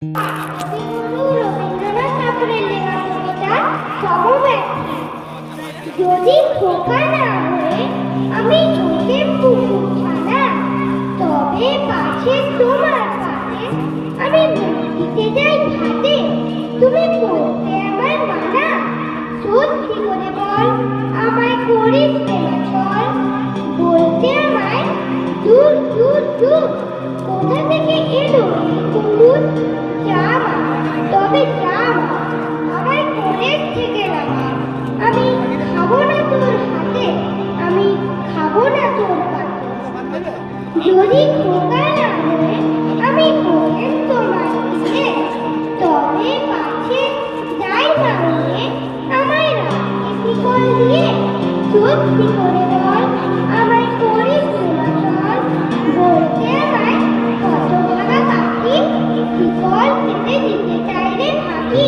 কবিগুরু রবীন্দ্রনাথ ঠাকুরের লেখা কবিতা সমব্যক্তি। যদি খোকা না হয়ে আমি হতে পুকুর ছানা, তবে পাছে তোমার পাতে আমি মুখ দিতে যাই ভাতে। তুমি পড়তে আমার মানা, সত্যি করে বল আমায় করিস না ছল। বলতে আমায় দূর দূর দূর, কোথা থেকে এলো এই কুকুর। যা মা, তবে যা মা, আমায় কোলের থেকে নামা। আমি খাবো না তোর হাতে, আমি খাবো না তোর পাতে। যদি খোকা না হয়ে আমি হলেন তোমার দিকে, তবে পাছে যাই মানিয়ে আমায় রাখতে শিকল দিয়ে। সত্যি করে বল আমায় করিস না চল। বলতে আমায় কত ভাগা পাখি, শিকল কেটে দিতে চাইলে ফাঁকি।